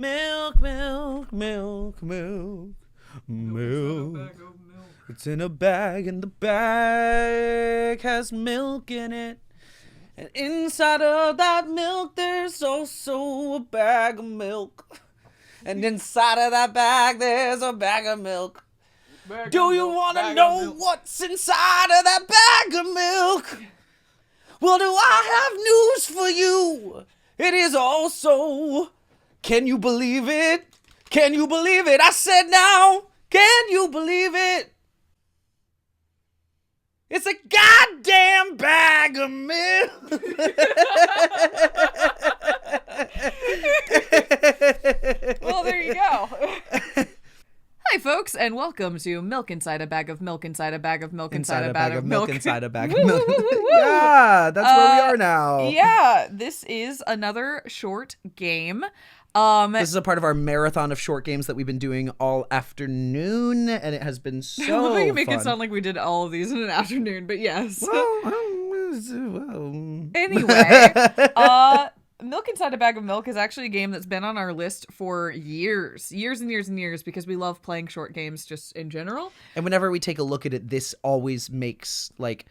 Milk, milk, milk, milk, milk. It's in a bag, and the bag has milk in it. And inside of that milk, there's also a bag of milk. And inside of that bag, there's a bag of milk. Do you want to know what's inside of that bag of milk? Well, do I have news for you? It is also... Can you believe it? Can you believe it? I said now, can you believe it? It's a goddamn bag of milk. Well, there you go. Hi, folks, and welcome to Milk Inside a Bag of Milk Inside a Bag of Milk Inside a Bag of Milk. Inside a bag of milk. Yeah, that's where we are now. Yeah, this is another short game. This is a part of our marathon of short games that we've been doing all afternoon, and it has been so Let me make fun. it sound like we did all of these in an afternoon, but yes. Well. Anyway, Milk Inside a Bag of Milk is actually a game that's been on our list for years and years, because we love playing short games just in general. And whenever we take a look at it, this always makes, like,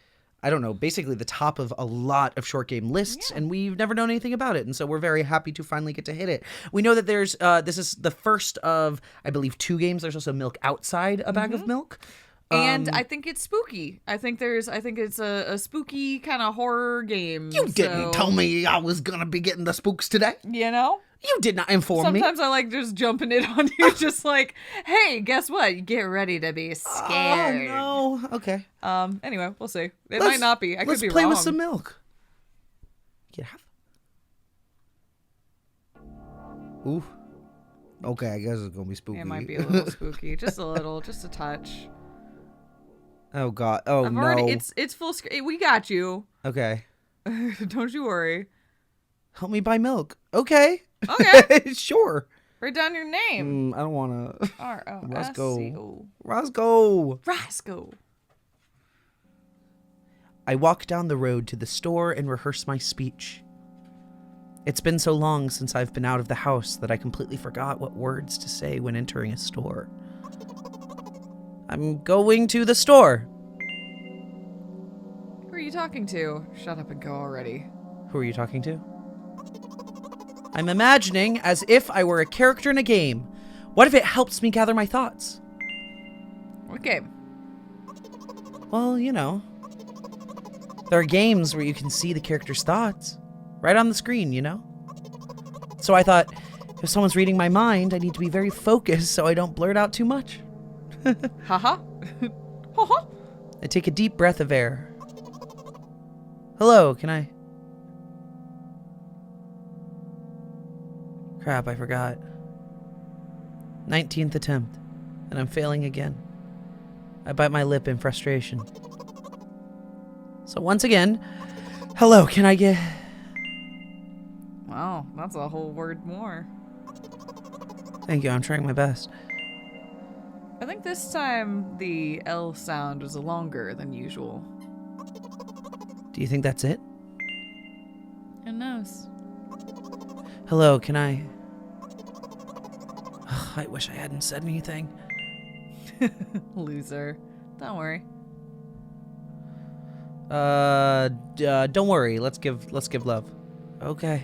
I don't know, basically the top of a lot of short game lists, and we've never known anything about it. And so we're very happy to finally get to hit it. We know that there's, this is the first of, I believe, 2 games. There's also Milk Outside a Bag of Milk. And I think it's spooky. I think it's a spooky kind of horror game. You didn't tell me I was going to be getting the spooks today. You know? You did not inform me. Sometimes I like just jumping in on you, just like, hey, guess what? Get ready to be scared. Oh, no. Okay. Anyway, we'll see. It might not be. I could be wrong. Let's play with some milk. Yeah. Ooh. Okay, I guess it's going to be spooky. It might be a little spooky. Just a little. Just a touch. Oh, God. Oh, no. It's full screen. We got you. Okay. Don't you worry. Help me buy milk. Okay. Okay. Sure. Write down your name. I don't want to. Roscoe. Roscoe. I walk down the road to the store and rehearse my speech. It's been so long since I've been out of the house that I completely forgot what words to say when entering a store. I'm going to the store. Who are you talking to? Shut up and go already. Who are you talking to? I'm imagining as if I were a character in a game. What if it helps me gather my thoughts? What game? Well, you know. There are games where you can see the character's thoughts. Right on the screen, you know? So I thought, if someone's reading my mind, I need to be very focused so I don't blurt out too much. Haha. Haha. I take a deep breath of air. Hello, can I... Crap, I forgot. 19th attempt, and I'm failing again. I bite my lip in frustration. So once again, hello, can I get... Wow, that's a whole word more. Thank you, I'm trying my best. I think this time the L sound was longer than usual. Do you think that's it? Who knows? Hello, can I... I wish I hadn't said anything. Loser. Don't worry. Don't worry. Let's give love. Okay.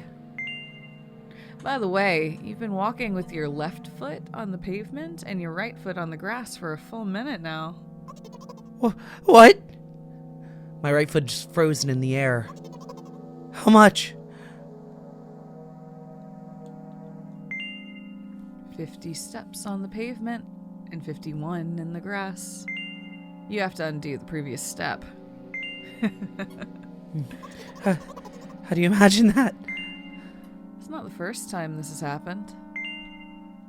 By the way, you've been walking with your left foot on the pavement and your right foot on the grass for a full minute now. What? My right foot just frozen in the air. How much? 50 steps on the pavement and 51 in the grass. You have to undo the previous step. How do you imagine that? It's not the first time this has happened.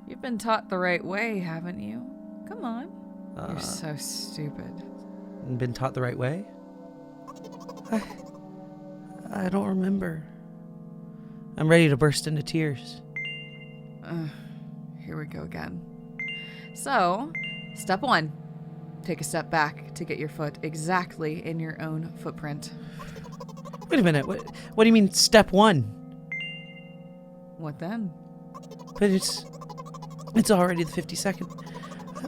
You've been taught the right way, haven't you? Come on. You're so stupid. Been taught the right way? I don't remember. I'm ready to burst into tears. Here we go again. So, step 1. Take a step back to get your foot exactly in your own footprint. Wait a minute. What do you mean step 1? What then? But it's already the 52nd.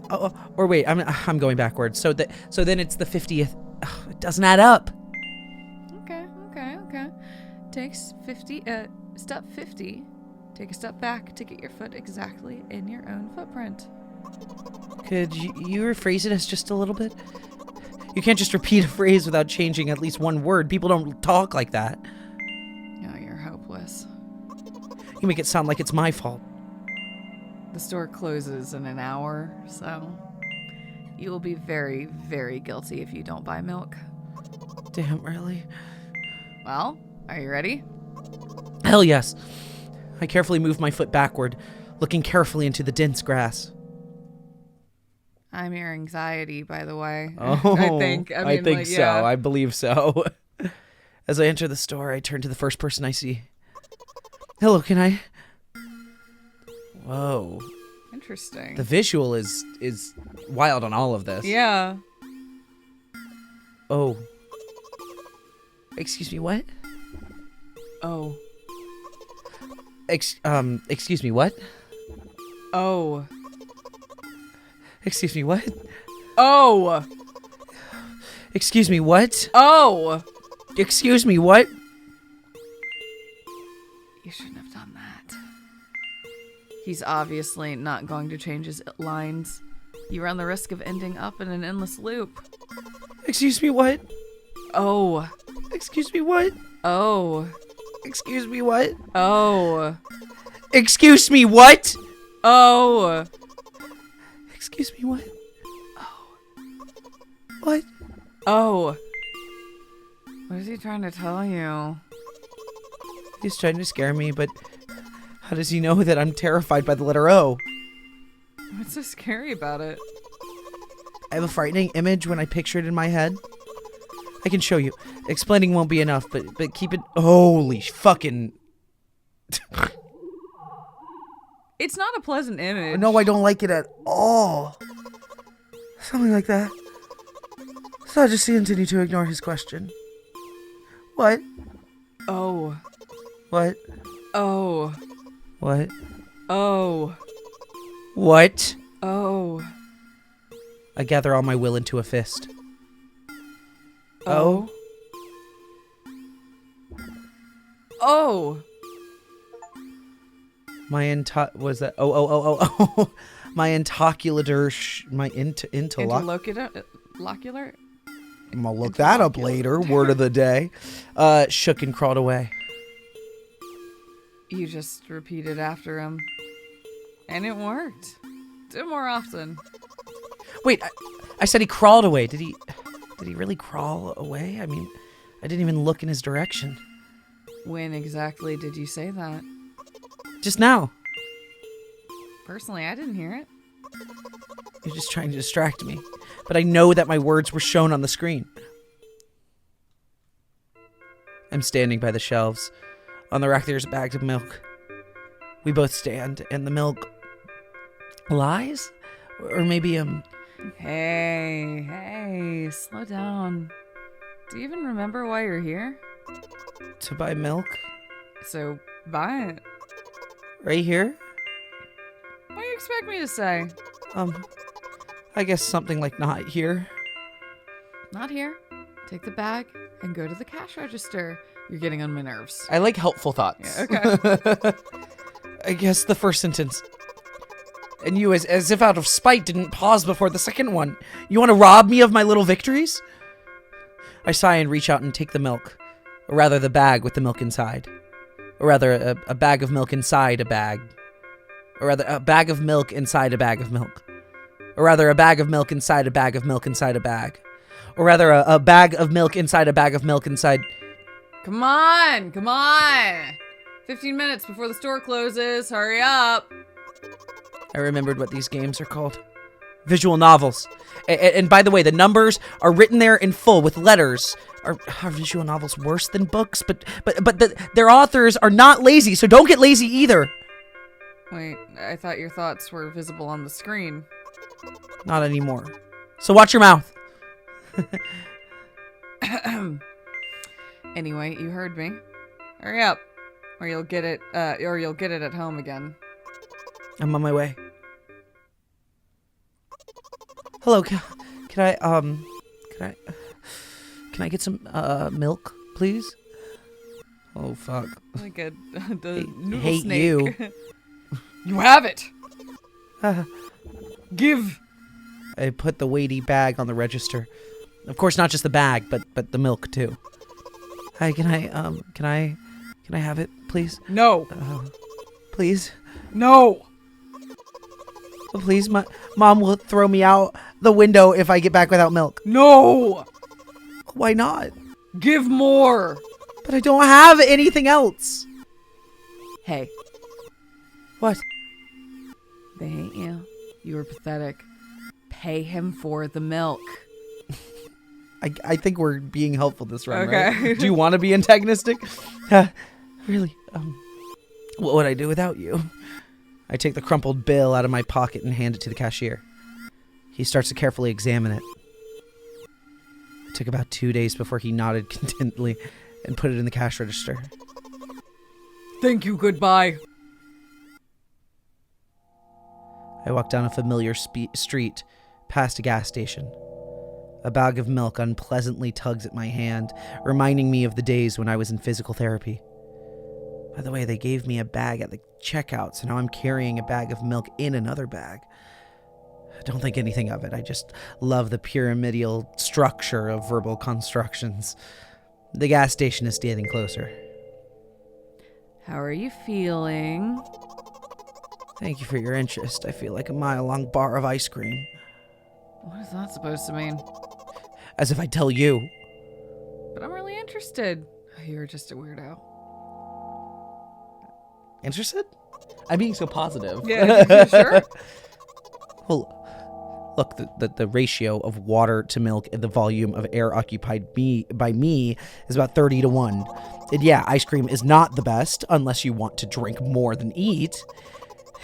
Oh, or wait, I'm going backwards. So then it's the 50th. Oh, it doesn't add up. Okay. Takes 50. Step 50. Take a step back to get your foot exactly in your own footprint. Could you rephrase it as just a little bit? You can't just repeat a phrase without changing at least one word. People don't talk like that. Oh, you're hopeless. You make it sound like it's my fault. The store closes in an hour, so you will be very, very guilty if you don't buy milk. Damn, really? Well, are you ready? Hell yes. I carefully move my foot backward, looking carefully into the dense grass. I'm your anxiety, by the way. Oh, I think like, so. Yeah. I believe so. As I enter the store, I turn to the first person I see. Hello, can I? Whoa. Interesting. The visual is wild on all of this. Yeah. Oh. Excuse me, what? Oh. Excuse me, what? Oh. Excuse me, what? Oh. Excuse me, what? Oh. Excuse me, what? You shouldn't have done that. He's obviously not going to change his lines. You run the risk of ending up in an endless loop. Excuse me, what? Oh. Excuse me, what? Oh. Excuse me, what? Oh. Excuse me, what? Oh. Excuse me, what? Oh. What? Oh. What is he trying to tell you? He's trying to scare me, but how does he know that I'm terrified by the letter O? What's so scary about it? I have a frightening image when I picture it in my head. I can show you. Explaining won't be enough, but keep it... Holy fucking... It's not a pleasant image. No, I don't like it at all. Something like that. So I just continue to ignore his question. What? Oh. What? Oh. What? Oh. What? Oh. I gather all my will into a fist. Oh. Oh. My was that? Oh. My intoculator. Interlocular. I'm gonna look that up later. Word of the day. Shook and crawled away. You just repeated after him. And it worked. Do it more often. Wait, I said he crawled away. Did he really crawl away? I mean, I didn't even look in his direction. When exactly did you say that? Just now. Personally, I didn't hear it. You're just trying to distract me. But I know that my words were shown on the screen. I'm standing by the shelves. On the rack there's bags of milk. We both stand, and the milk lies? Or maybe, Hey, slow down. Do you even remember why you're here? To buy milk? So, buy it. Right here? What do you expect me to say? I guess something like not here. Not here. Take the bag and go to the cash register. You're getting on my nerves. I like helpful thoughts. Yeah, okay. I guess the first sentence. And you, as if out of spite, didn't pause before the second one. You want to rob me of my little victories? I sigh and reach out and take the milk. Or rather, the bag with the milk inside. Or rather, a bag of milk inside a bag. Or rather, a bag of milk inside a bag of milk. Or rather, a bag of milk inside a bag of milk inside a bag. Or rather, a bag of milk inside a bag of milk inside... Come on! 15 minutes before the store closes. Hurry up! I remembered what these games are called. Visual novels. And by the way, the numbers are written there in full with letters. Are visual novels worse than books? But their authors are not lazy, so don't get lazy either. Wait, I thought your thoughts were visible on the screen. Not anymore. So watch your mouth. Anyway, you heard me. Hurry up, or you'll get it. Or you'll get it at home again. I'm on my way. Hello, can I get some milk, please? Oh fuck. Like the noodle hate snake. you. You have it. Give. I put the weighty bag on the register. Of course, not just the bag, but the milk too. Hi, can I have it, please? No. Please? No. Please, my mom will throw me out the window if I get back without milk. No. Why not? Give more. But I don't have anything else. Hey. What? They hate you. You were pathetic. Pay him for the milk. I think we're being helpful this round, Okay. right? Do you want to be antagonistic? Really? What would I do without you? I take the crumpled bill out of my pocket and hand it to the cashier. He starts to carefully examine it. It took about 2 days before he nodded contentedly and put it in the cash register. Thank you, goodbye. I walk down a familiar street, past a gas station. A bag of milk unpleasantly tugs at my hand, reminding me of the days when I was in physical therapy. By the way, they gave me a bag at the checkout, so now I'm carrying a bag of milk in another bag. I don't think anything of it. I just love the pyramidal structure of verbal constructions. The gas station is getting closer. How are you feeling? Thank you for your interest. I feel like a mile-long bar of ice cream. What is that supposed to mean? As if I tell you. But I'm really interested. You're just a weirdo. Interested? I'm being so positive. Yeah, sure. Well, look, the ratio of water to milk and the volume of air occupied by me is about 30 to 1. And yeah, ice cream is not the best unless you want to drink more than eat.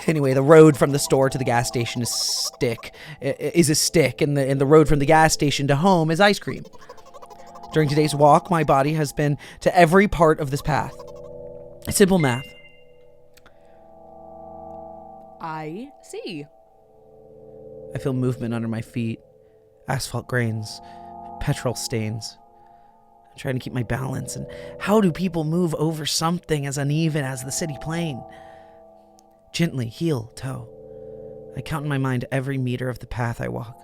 Anyway, the road from the store to the gas station is a stick, and the road from the gas station to home is ice cream. During today's walk, my body has been to every part of this path. Simple math. I see. I feel movement under my feet, asphalt grains, petrol stains. I'm trying to keep my balance, and how do people move over something as uneven as the city plain? Gently, heel, toe. I count in my mind every meter of the path I walk.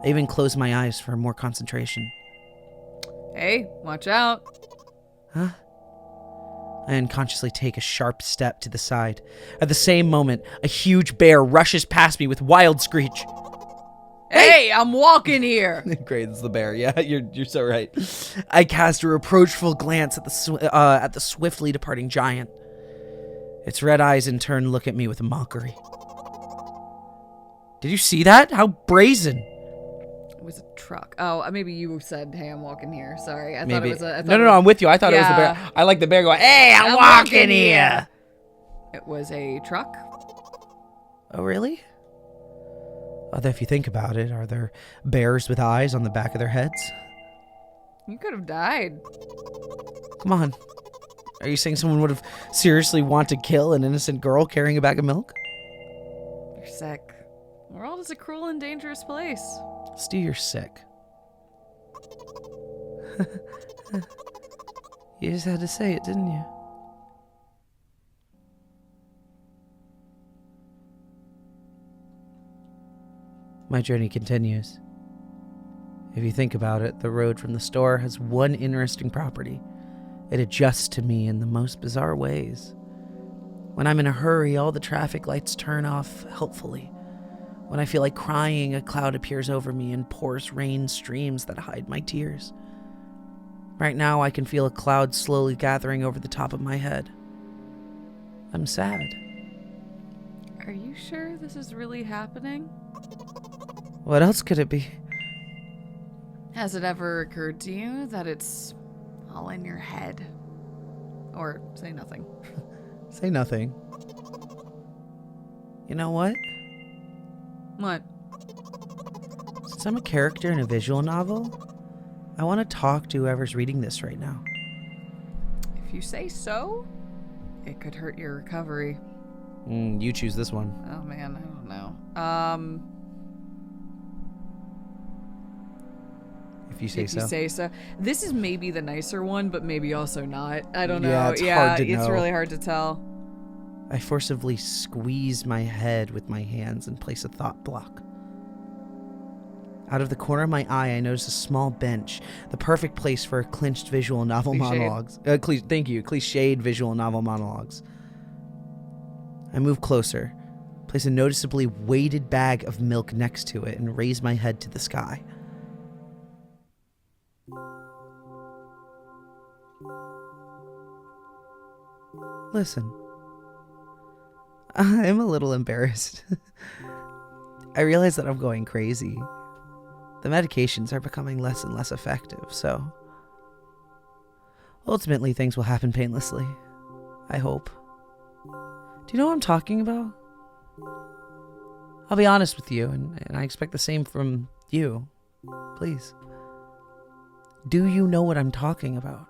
I even close my eyes for more concentration. Hey, watch out. Huh? I unconsciously take a sharp step to the side. At the same moment, a huge bear rushes past me with wild screech. Hey, I'm walking here. Great, it's the bear. Yeah, you're so right. I cast a reproachful glance at the swiftly departing giant. Its red eyes in turn look at me with mockery. Did you see that? How brazen! It was a truck. Oh, maybe you said, "Hey, I'm walking here." Sorry, I Maybe. thought it was a. No, I'm with you. I thought it was the bear. I like the bear going, "Hey, I'm walking here." It was a truck. Oh, really? Although, if you think about it, are there bears with eyes on the back of their heads? You could have died. Come on. Are you saying someone would have seriously want to kill an innocent girl carrying a bag of milk? You're sick. The world is a cruel and dangerous place. Stu, you're sick. You just had to say it, didn't you? My journey continues. If you think about it, the road from the store has one interesting property. It adjusts to me in the most bizarre ways. When I'm in a hurry, all the traffic lights turn off helpfully. When I feel like crying, a cloud appears over me and pours rain streams that hide my tears. Right now, I can feel a cloud slowly gathering over the top of my head. I'm sad. Are you sure this is really happening? What else could it be? Has it ever occurred to you that it's all in your head? Or say nothing. Say nothing. You know what? What? Since I'm a character in a visual novel, I want to talk to whoever's reading this right now. If you say so, it could hurt your recovery. You choose this one. Oh man, I don't know. If you say If so. you say so. This is maybe the nicer one, but maybe also not. I don't know. Yeah, it's hard to know. It's really hard to tell. I forcibly squeeze my head with my hands and place a thought block. Out of the corner of my eye, I notice a small bench, the perfect place for clinched visual novel monologues. Thank you, cliched visual novel monologues. I move closer, place a noticeably weighted bag of milk next to it, and raise my head to the sky. Listen, I'm a little embarrassed. I realize that I'm going crazy. The medications are becoming less and less effective, so ultimately things will happen painlessly. I hope. Do you know what I'm talking about? I'll be honest with you, and I expect the same from you. Please. Do you know what I'm talking about?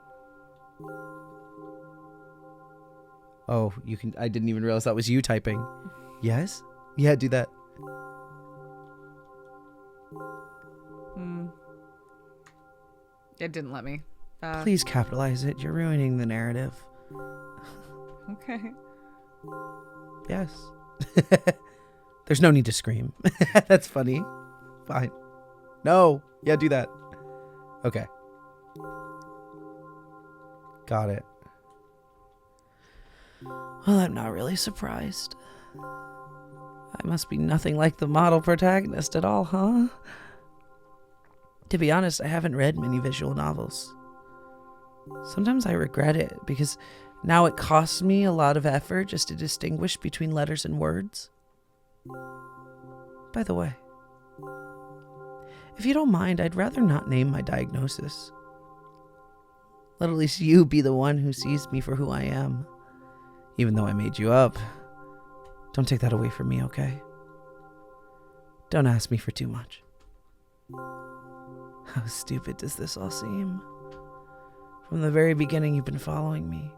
Oh, you can. I didn't even realize that was you typing. Yes? Yeah, do that. It didn't let me. Please capitalize it. You're ruining the narrative. Okay. Yes. There's no need to scream. That's funny. Fine. No. Yeah, do that. Okay. Got it. Well, I'm not really surprised. I must be nothing like the model protagonist at all, huh? To be honest, I haven't read many visual novels. Sometimes I regret it because now it costs me a lot of effort just to distinguish between letters and words. By the way, if you don't mind, I'd rather not name my diagnosis. Let at least you be the one who sees me for who I am. Even though I made you up. Don't take that away from me, okay? Don't ask me for too much. How stupid does this all seem? From the very beginning, you've been following me,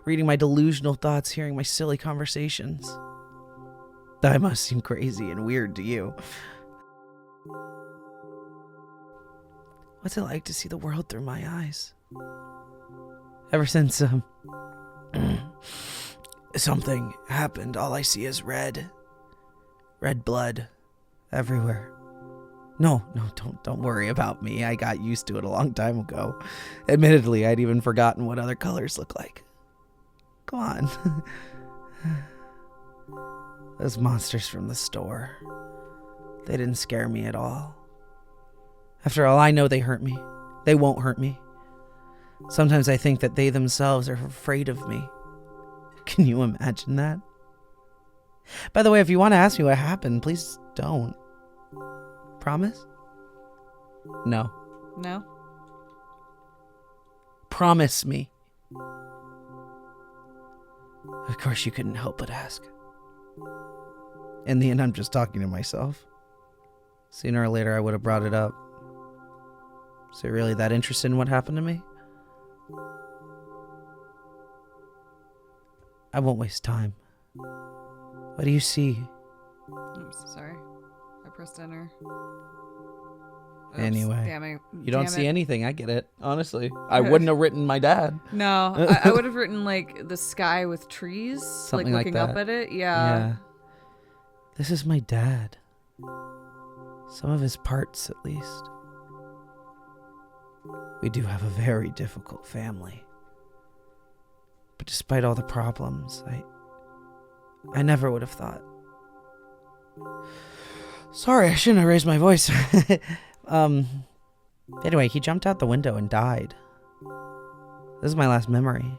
reading my delusional thoughts, hearing my silly conversations. That must seem crazy and weird to you. What's it like to see the world through my eyes? Ever since, something happened, all I see is red. Red blood. Everywhere. No, don't worry about me. I got used to it a long time ago. Admittedly, I'd even forgotten what other colors look like. Come on. Those monsters from the store. They didn't scare me at all. After all, I know they hurt me. They won't hurt me. Sometimes I think that they themselves are afraid of me. Can you imagine that? By the way, if you want to ask me what happened, please don't. Promise? No. No? Promise me. Of course you couldn't help but ask. In the end, I'm just talking to myself. Sooner or later, I would have brought it up. So you're really that interested in what happened to me? I won't waste time. What do you see? I'm so sorry. I pressed enter. Oops, Anyway, damn it. you don't Damn see it. anything. I get it. Honestly, I wouldn't have written my dad. No, I would have written like the sky with trees, Something like like looking up that. at it. Yeah. This is my dad. Some of his parts, at least. We do have a very difficult family. But despite all the problems, I never would have thought. Sorry, I shouldn't have raised my voice. Anyway, he jumped out the window and died. This is my last memory.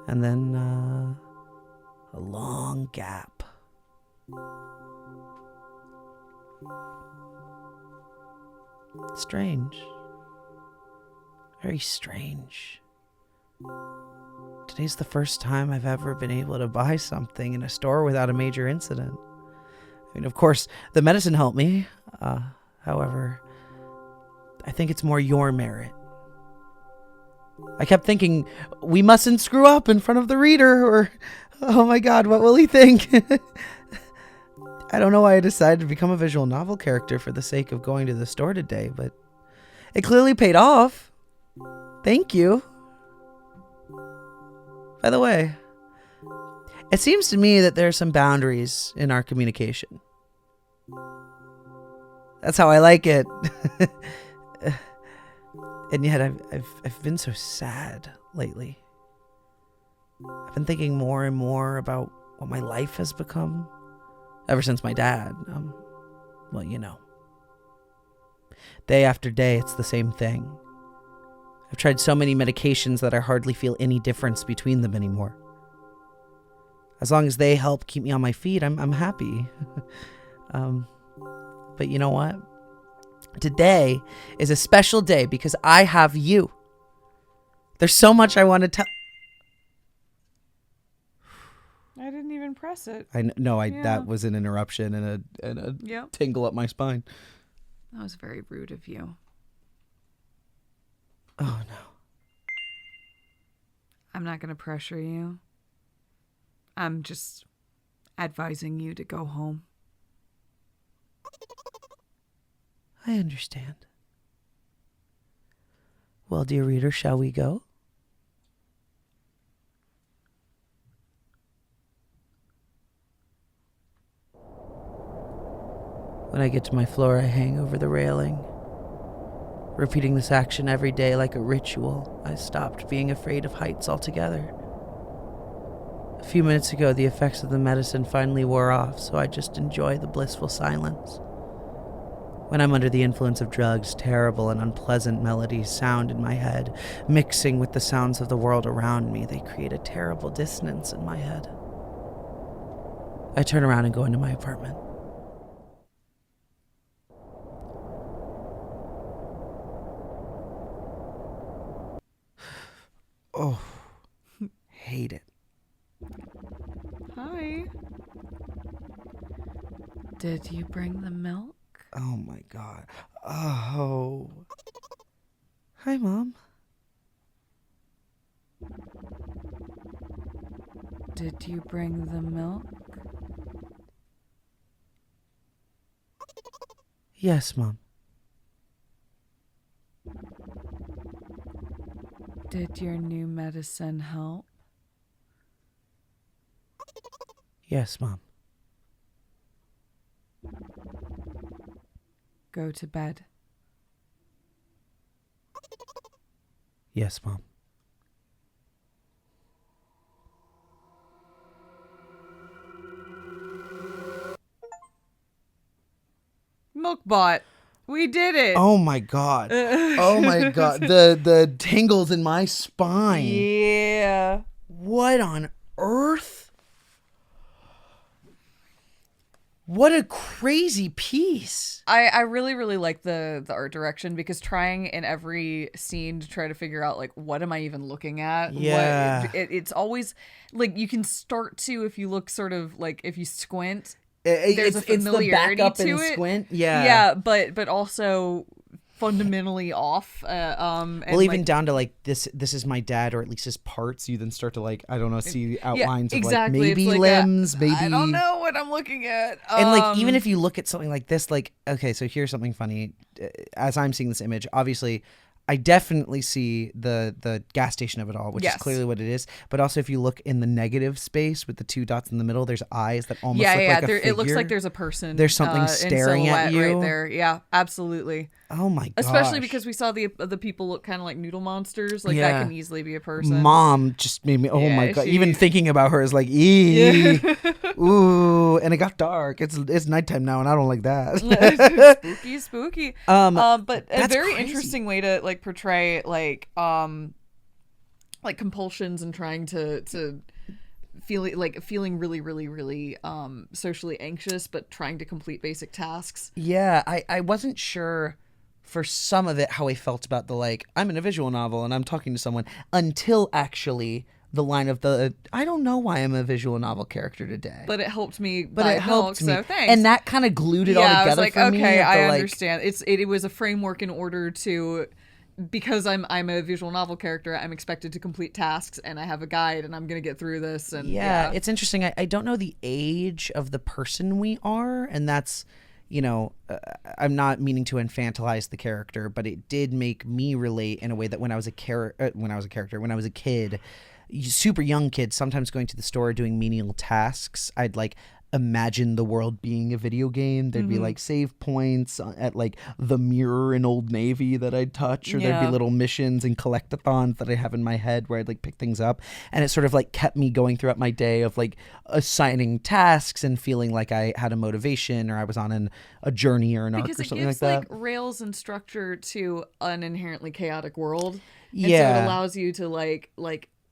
And then, a long gap. Strange. Very strange. Today's the first time I've ever been able to buy something in a store without a major incident. I mean, of course, the medicine helped me. However, I think it's more your merit. I kept thinking, we mustn't screw up in front of the reader, or Oh my God, what will he think? I don't know why I decided to become a visual novel character for the sake of going to the store today, but it clearly paid off. Thank you. By the way, it seems to me that there are some boundaries in our communication. That's how I like it. And yet I've been so sad lately. I've been thinking more and more about what my life has become ever since my dad. Well, you know. Day after day, it's the same thing. I've tried so many medications that I hardly feel any difference between them anymore. As long as they help keep me on my feet, I'm happy. But you know what? Today is a special day because I have you. There's so much I want to tell. I didn't even press it. That was an interruption and a tingle up my spine. That was very rude of you. Oh no. I'm not going to pressure you. I'm just advising you to go home. I understand. Well, dear reader, shall we go? When I get to my floor, I hang over the railing. Repeating this action every day like a ritual, I stopped being afraid of heights altogether. A few minutes ago, the effects of the medicine finally wore off, so I just enjoy the blissful silence. When I'm under the influence of drugs, terrible and unpleasant melodies sound in my head, mixing with the sounds of the world around me. They create a terrible dissonance in my head. I turn around and go into my apartment. Oh, hate it. Hi. Did you bring the milk? Oh my God. Oh. Hi, Mom. Did you bring the milk? Yes, Mom. Did your new medicine help? Yes, Mom. Go to bed. Yes, Mom. Milkbot. We did it. Oh my God. Oh my God. The tingles in my spine. Yeah. What on earth? What a crazy piece. I really, really like the art direction because trying in every scene to try to figure out, like, what am I even looking at? Yeah. It's always, like, you can start to, if you look sort of, like, if you squint, There's a familiarity it's the back up to and it. squint. Yeah. Yeah, but also fundamentally off. And well, even like, down to like this is my dad, or at least his parts. You then start to like, I don't know, see outlines exactly. of like maybe it's like limbs, maybe I don't know what I'm looking at. And like even if you look at something like this, like okay, so here's something funny. As I'm seeing this image, obviously I definitely see the gas station of it all, which is clearly what it is. But also, if you look in the negative space with the two dots in the middle, there's eyes that almost look like a figure. It looks like there's a person. There's something staring at you right there. Yeah, absolutely. Oh my gosh. Especially because we saw the people look kind of like noodle monsters. Like that can easily be a person. Mom just made me. Oh my God! Even thinking about her is like, ee, ooh, and it got dark. It's nighttime now, and I don't like that. spooky. But a very crazy. interesting way to like portray like compulsions and trying to feeling really, really, really socially anxious, but trying to complete basic tasks. Yeah, I wasn't sure for some of it how I felt about the like, I'm in a visual novel and I'm talking to someone, until actually the line of the, I don't know why I'm a visual novel character today. But it helped me. But it helped me. So thanks. And that kind of glued it all together I was like, for me. Okay, I understand. It was a framework in order to because I'm a visual novel character, I'm expected to complete tasks, and I have a guide, and I'm gonna get through this. And yeah, it's interesting. I don't know the age of the person we are, and that's, I'm not meaning to infantilize the character, but it did make me relate in a way that when I was a kid, super young kid, sometimes going to the store doing menial tasks, I'd like imagine the world being a video game. There'd be like save points at like the mirror in Old Navy that I'd touch, or there'd be little missions and collectathons that I have in my head where I'd like pick things up, and it sort of like kept me going throughout my day of like assigning tasks and feeling like I had a motivation or I was on a journey or an arc or something like that. Because it gives like rails and structure to an inherently chaotic world. And so Yeah. it allows you to like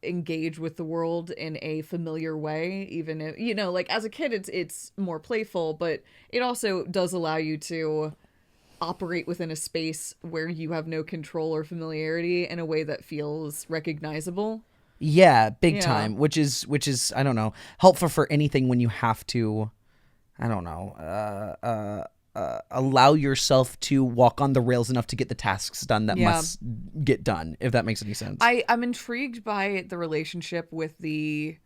engage with the world in a familiar way, even if like as a kid it's more playful, but it also does allow you to operate within a space where you have no control or familiarity in a way that feels recognizable. Yeah, big time, which is I don't know, helpful for anything when you have to, I don't know, allow yourself to walk on the rails enough to get the tasks done that must get done, if that makes any sense. I'm intrigued by the relationship with the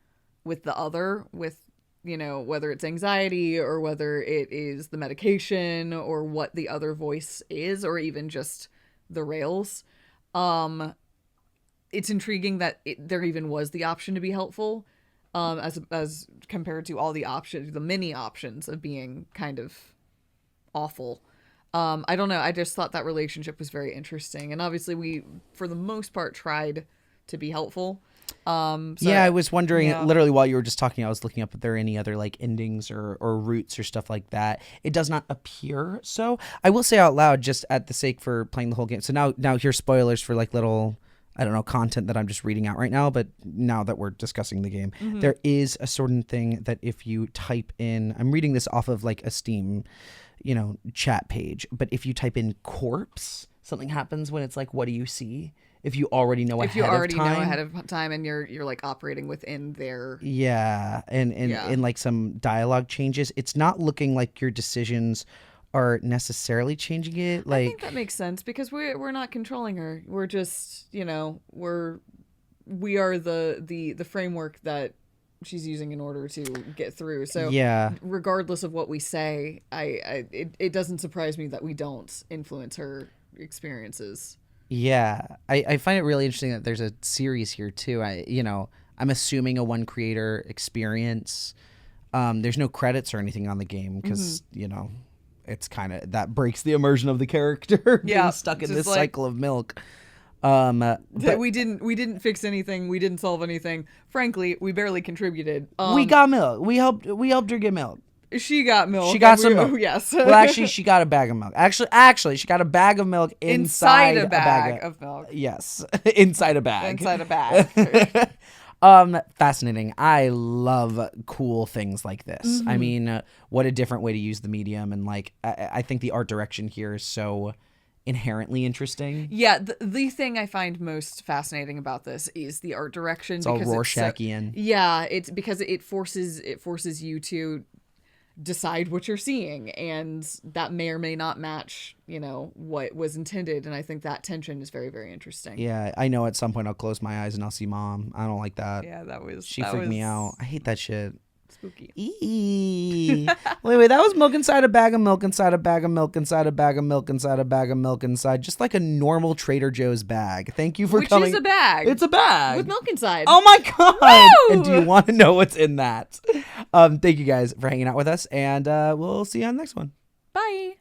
other, with whether it's anxiety or whether it is the medication or what the other voice is, or even just the rails. It's intriguing that there even was the option to be helpful, as compared to all the options, the many options of being kind of awful. I don't know. I just thought that relationship was very interesting, and obviously we, for the most part, tried to be helpful. I was wondering, literally while you were just talking, I was looking up if there are any other like endings or roots or stuff like that. It does not appear so. I will say out loud, just at the sake for playing the whole game. So now here's spoilers for like little, I don't know, content that I'm just reading out right now, but now that we're discussing the game, there is a certain thing that if you type in, I'm reading this off of like a Steam, chat page, but if you type in corpse, something happens when it's like, what do you see? If you already know ahead of time and you're like operating within their and like some dialogue changes, it's not looking like your decisions are necessarily changing it. Like, I think that makes sense, because we're not controlling her. We're just we are the framework that she's using in order to get through. So regardless of what we say, it doesn't surprise me that we don't influence her experiences. I find it really interesting that there's a series here too. I'm assuming a one creator experience. There's no credits or anything on the game because it's kind of, that breaks the immersion of the character being stuck in this cycle of milk. But we didn't fix anything. We didn't solve anything. Frankly, we barely contributed. We got milk. We helped her get milk. She got milk. She got some milk. Yes. Well, actually, she got a bag of milk. Actually, she got a bag of milk inside a bag of milk. Yes, inside a bag. Inside a bag. Fascinating. I love cool things like this. I mean, what a different way to use the medium, and like, I think the art direction here is so inherently interesting. Yeah, the thing I find most fascinating about this is the art direction. It's all Rorschachian. It's because it forces you to decide what you're seeing, and that may or may not match what was intended, and I think that tension is very, very interesting. Yeah, I know at some point I'll close my eyes and I'll see Mom. I don't like that. Yeah, she freaked me out. I hate that shit. Spooky. Wait, that was milk inside a bag of milk inside a bag of milk inside a bag of milk inside a bag of milk inside, just like a normal Trader Joe's bag. Thank you for coming. Which is a bag. It's a bag with milk inside. Oh my god! Woo! And do you want to know what's in that? Thank you guys for hanging out with us, and we'll see you on the next one. Bye.